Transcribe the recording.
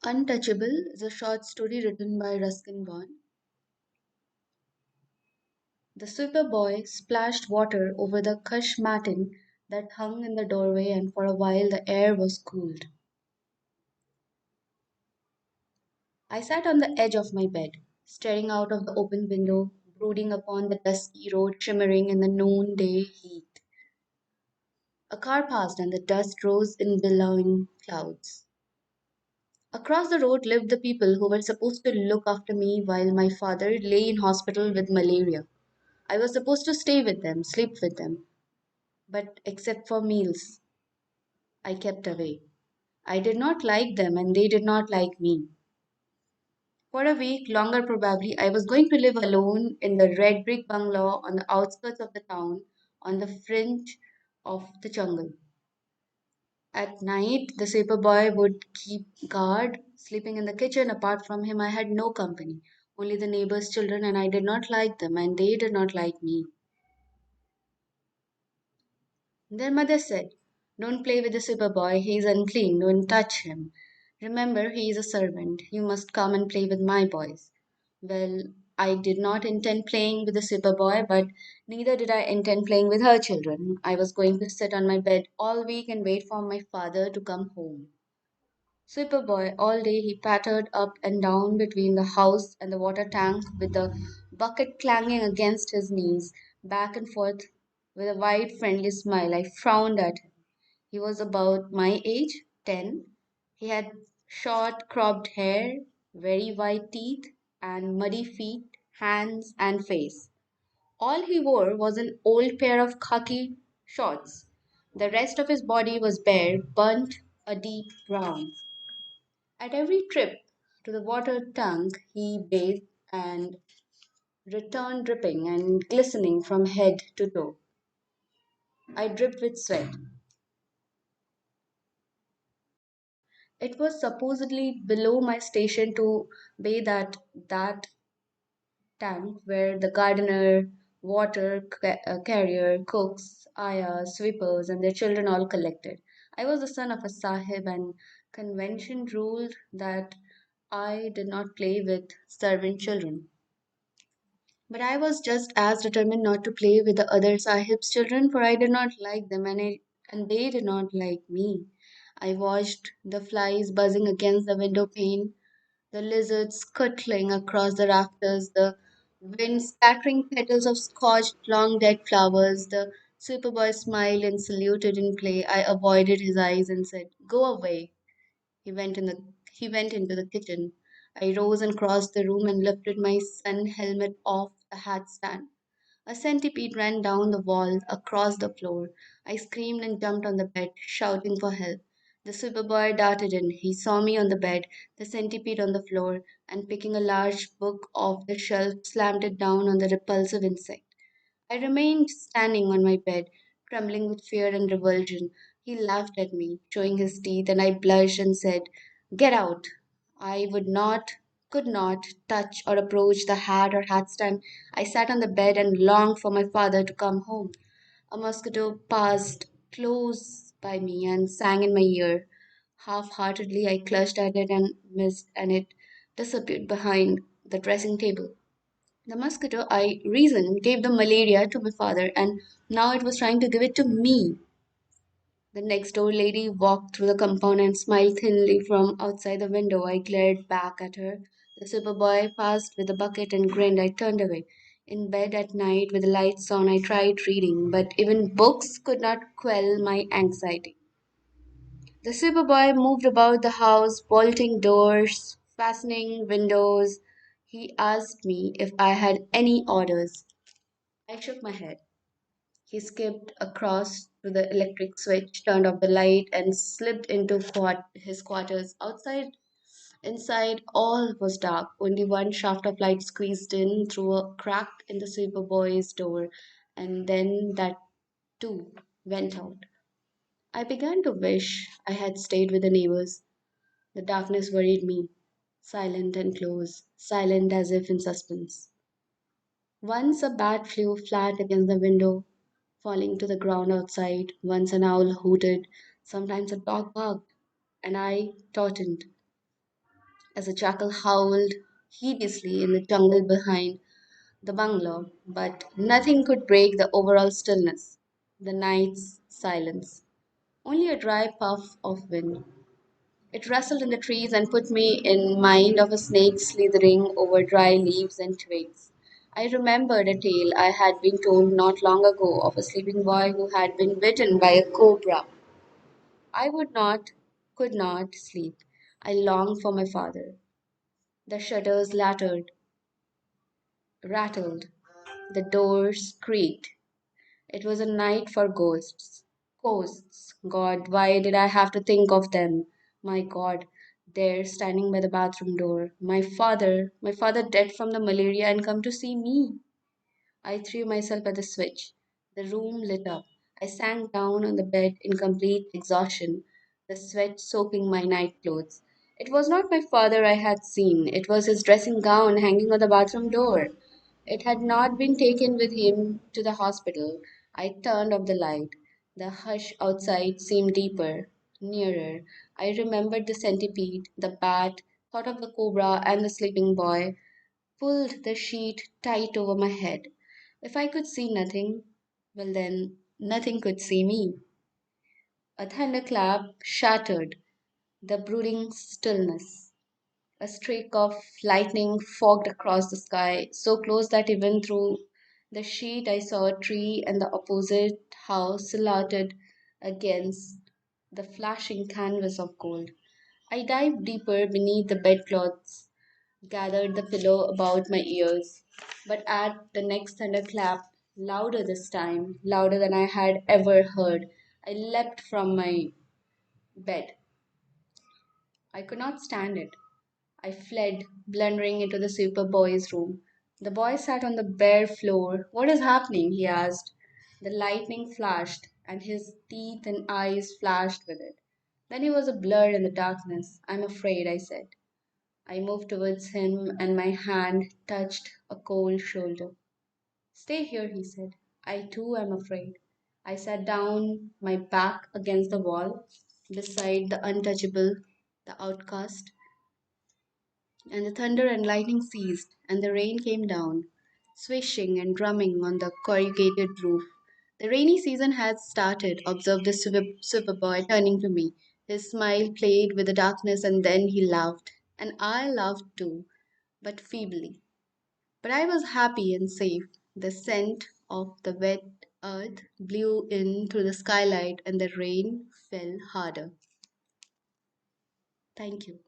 Untouchable is a short story written by Ruskin Bond. The super boy splashed water over the cush matting that hung in the doorway, and for a while the air was cooled. I sat on the edge of my bed, staring out of the open window, brooding upon the dusty road shimmering in the noonday heat. A car passed, and the dust rose in billowing clouds. Across the road lived the people who were supposed to look after me while my father lay in hospital with malaria. I was supposed to stay with them, sleep with them, but except for meals, I kept away. I did not like them and they did not like me. For a week longer, probably, I was going to live alone in the red brick bungalow on the outskirts of the town, on the fringe of the jungle. At night, the super boy would keep guard, sleeping in the kitchen. Apart from him, I had no company, only the neighbors' children, and I did not like them, and they did not like me. Their mother said, "Don't play with the super boy, he is unclean, don't touch him. Remember, he is a servant, you must come and play with my boys." Well, I did not intend playing with the super boy, but neither did I intend playing with her children. I was going to sit on my bed all week and wait for my father to come home. Superboy, all day he pattered up and down between the house and the water tank with the bucket clanging against his knees, back and forth with a wide, friendly smile. I frowned at him. He was about my age, 10. He had short, cropped hair, very white teeth, and muddy feet, hands, and face. All he wore was an old pair of khaki shorts. The rest of his body was bare, burnt a deep brown. At every trip to the water tank, he bathed and returned dripping and glistening from head to toe. I dripped with sweat. It was supposedly below my station to bathe at that tank where the gardener, carrier, cooks, ayahs, sweepers, and their children all collected. I was the son of a sahib, and convention ruled that I did not play with servant children. But I was just as determined not to play with the other Sahib's children, for I did not like them and they did not like me. I watched the flies buzzing against the window pane, the lizards scuttling across the rafters, the wind scattering petals of scorched long dead flowers. The superboy smiled and saluted in play. I avoided his eyes and said, "Go away." He went in the he went into the kitchen. I rose and crossed the room and lifted my sun helmet off the hat stand. A centipede ran down the wall, across the floor. I screamed and jumped on the bed, shouting for help. The superboy darted in. He saw me on the bed, the centipede on the floor, and picking a large book off the shelf, slammed it down on the repulsive insect. I remained standing on my bed, trembling with fear and revulsion. He laughed at me, showing his teeth, and I blushed and said, "Get out." I could not touch or approach the hat or hat stand. I sat on the bed and longed for my father to come home. A mosquito passed close by me and sang in my ear. Half heartedly, I clutched at it and missed, and it disappeared behind the dressing table. The mosquito, I reasoned, gave the malaria to my father, and now it was trying to give it to me. The next door lady walked through the compound and smiled thinly from outside the window. I glared back at her. The superboy passed with a bucket and grinned. I turned away. In bed at night with the lights on, I tried reading, but even books could not quell my anxiety. The superboy moved about the house, bolting doors, fastening windows. He asked me if I had any orders. I shook my head. He skipped across to the electric switch, turned off the light, and slipped into his quarters. Inside, all was dark. Only one shaft of light squeezed in through a crack in the superboy's door, and then that too went out. I began to wish I had stayed with the neighbors. The darkness worried me, silent and close, silent as if in suspense. Once a bat flew flat against the window, falling to the ground outside. Once an owl hooted. Sometimes a dog barked, and I tautened. as a jackal howled hideously in the jungle behind the bungalow, but nothing could break the overall stillness, the night's silence. Only a dry puff of wind. It rustled in the trees and put me in mind of a snake slithering over dry leaves and twigs. I remembered a tale I had been told not long ago of a sleeping boy who had been bitten by a cobra. I would not, could not sleep. I longed for my father. The shutters rattled, the doors creaked. It was a night for ghosts. Ghosts. God, why did I have to think of them? My God, there standing by the bathroom door. My father dead from the malaria and come to see me. I threw myself at the switch. The room lit up. I sank down on the bed in complete exhaustion, the sweat soaking my nightclothes. It was not my father I had seen. It was his dressing gown hanging on the bathroom door. It had not been taken with him to the hospital. I turned off the light. The hush outside seemed deeper, nearer. I remembered the centipede, the bat, thought of the cobra and the sleeping boy, pulled the sheet tight over my head. If I could see nothing, well then, nothing could see me. A thunderclap shattered the brooding stillness. A streak of lightning fogged across the sky, so close that even through the sheet I saw a tree and the opposite house silhouetted against the flashing canvas of gold. I dived deeper beneath the bedclothes, gathered the pillow about my ears. But at the next thunderclap, louder this time, louder than I had ever heard, I leapt from my bed. I could not stand it. I fled, blundering into the super boy's room. The boy sat on the bare floor. What is happening? He asked. The lightning flashed, and his teeth and eyes flashed with it. Then he was a blur in the darkness. I'm afraid, I said. I moved towards him, and my hand touched a cold shoulder. Stay here, he said. I too am afraid. I sat down, my back against the wall, beside the untouchable, the outcast, and the thunder and lightning ceased, and the rain came down, swishing and drumming on the corrugated roof. The rainy season had started, observed the super boy, turning to me. His smile played with the darkness, and then he laughed. And I laughed too, but feebly. But I was happy and safe. The scent of the wet earth blew in through the skylight, and the rain fell harder. Thank you.